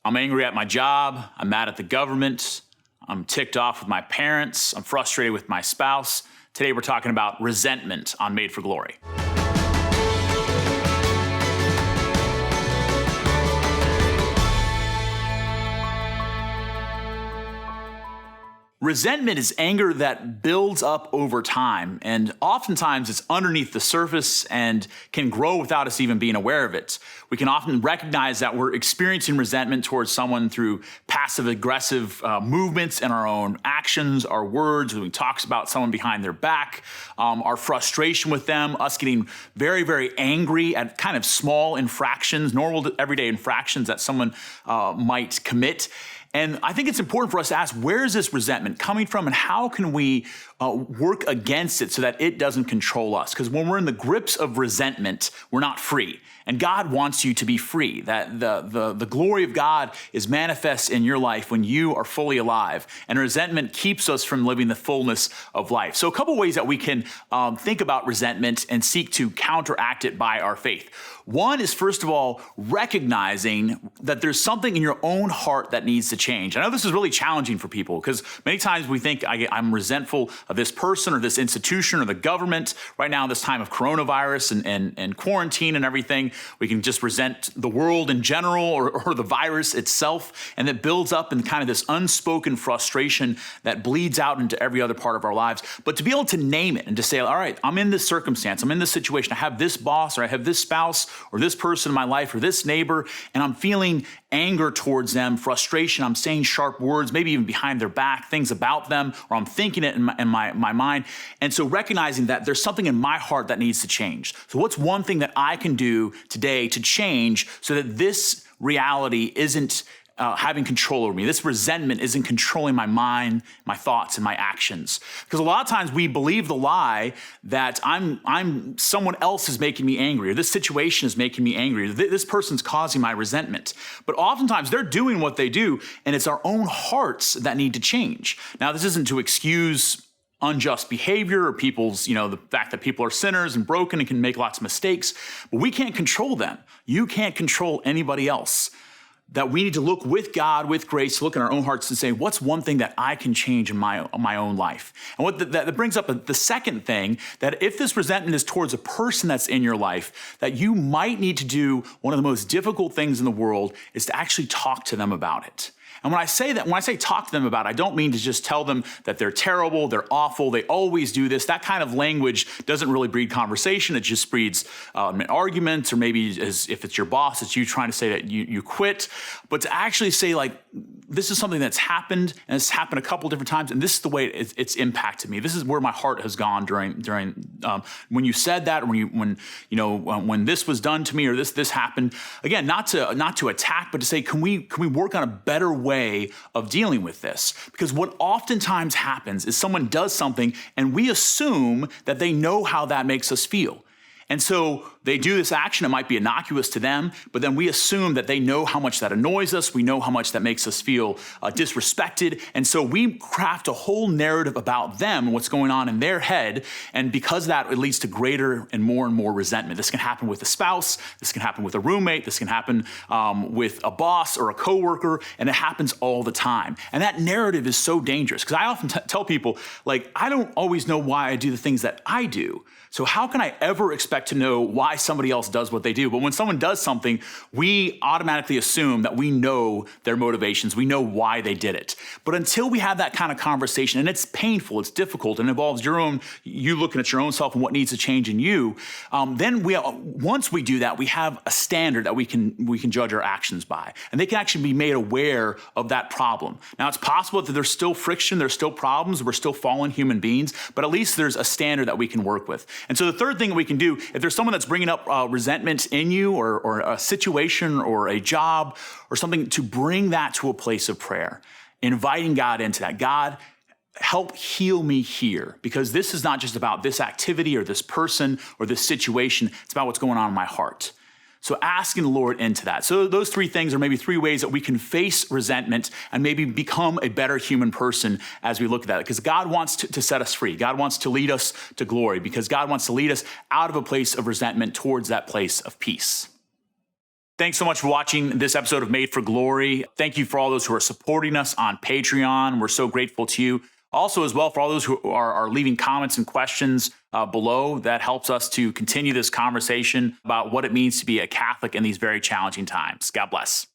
I'm angry at my job. I'm mad at the government. I'm ticked off with my parents. I'm frustrated with my spouse. Today we're talking about resentment on Made for Glory. Resentment is anger that builds up over time, and oftentimes it's underneath the surface and can grow without us even being aware of it. We can often recognize that we're experiencing resentment towards someone through passive-aggressive movements in our own actions, our words, when we talk about someone behind their back, our frustration with them, us getting very, very angry at kind of small infractions, normal everyday infractions that someone might commit. And I think it's important for us to ask, where is this resentment coming from and how can we work against it so that it doesn't control us? Because when we're in the grips of resentment, we're not free. And God wants you to be free, that the glory of God is manifest in your life when you are fully alive. And resentment keeps us from living the fullness of life. So a couple ways that we can think about resentment and seek to counteract it by our faith. One is, first of all, recognizing that there's something in your own heart that needs to change. I know this is really challenging for people because many times we think I'm resentful of this person or this institution or the government. Right now, this time of coronavirus and quarantine and everything, we can just resent the world in general or the virus itself, and it builds up in kind of this unspoken frustration that bleeds out into every other part of our lives. But to be able to name it and to say, all right, I'm in this circumstance, I'm in this situation, I have this boss or I have this spouse or this person in my life or this neighbor, and I'm feeling anger towards them, frustration, I'm saying sharp words, maybe even behind their back, things about them, or I'm thinking it in my mind. And so recognizing that there's something in my heart that needs to change. So what's one thing that I can do today to change so that this reality isn't having control over me? This resentment isn't controlling my mind, my thoughts, and my actions. Because a lot of times we believe the lie that someone else is making me angry, or this situation is making me angry, or this person's causing my resentment. But oftentimes they're doing what they do, and it's our own hearts that need to change. Now, this isn't to excuse unjust behavior or people's, the fact that people are sinners and broken and can make lots of mistakes, but we can't control them. You can't control anybody else. That we need to look with God, with grace, look in our own hearts and say, what's one thing that I can change in my own life? And that brings up the second thing, that if this resentment is towards a person that's in your life, that you might need to do one of the most difficult things in the world is to actually talk to them about it. And when I say talk to them about it, I don't mean to just tell them that they're terrible, they're awful, they always do this. That kind of language doesn't really breed conversation. It just breeds an argument, or maybe if it's your boss, it's you trying to say that you quit. But to actually say, like, this is something that's happened, and it's happened a couple different times, and this is the way it's impacted me. This is where my heart has gone during when you said that, or when this was done to me, or this happened. Again, not to attack, but to say, can we work on a better way of dealing with this? Because what oftentimes happens is someone does something and we assume that they know how that makes us feel. And so they do this action, it might be innocuous to them, but then we assume that they know how much that annoys us, we know how much that makes us feel disrespected, and so we craft a whole narrative about them and what's going on in their head, and because of that, it leads to greater and more resentment. This can happen with a spouse, this can happen with a roommate, this can happen with a boss or a coworker, and it happens all the time. And that narrative is so dangerous, because I often tell people, like, I don't always know why I do the things that I do, so how can I ever expect to know why somebody else does what they do? But when someone does something, we automatically assume that we know their motivations, we know why they did it. But until we have that kind of conversation, and it's painful, it's difficult, and involves you looking at your own self and what needs to change in you, then once we do that, we have a standard that we can judge our actions by. And they can actually be made aware of that problem. Now, it's possible that there's still friction, there's still problems, we're still fallen human beings, but at least there's a standard that we can work with. And so the third thing that we can do, if there's someone that's bringing up resentment in you, or a situation or a job or something, to bring that to a place of prayer, inviting God into that. God, help heal me here, because this is not just about this activity or this person or this situation. It's about what's going on in my heart. So asking the Lord into that. So those three things are maybe three ways that we can face resentment and maybe become a better human person as we look at that. Because God wants to set us free. God wants to lead us to glory, because God wants to lead us out of a place of resentment towards that place of peace. Thanks so much for watching this episode of Made for Glory. Thank you for all those who are supporting us on Patreon. We're so grateful to you. Also, as well, for all those who are leaving comments and questions below, that helps us to continue this conversation about what it means to be a Catholic in these very challenging times. God bless.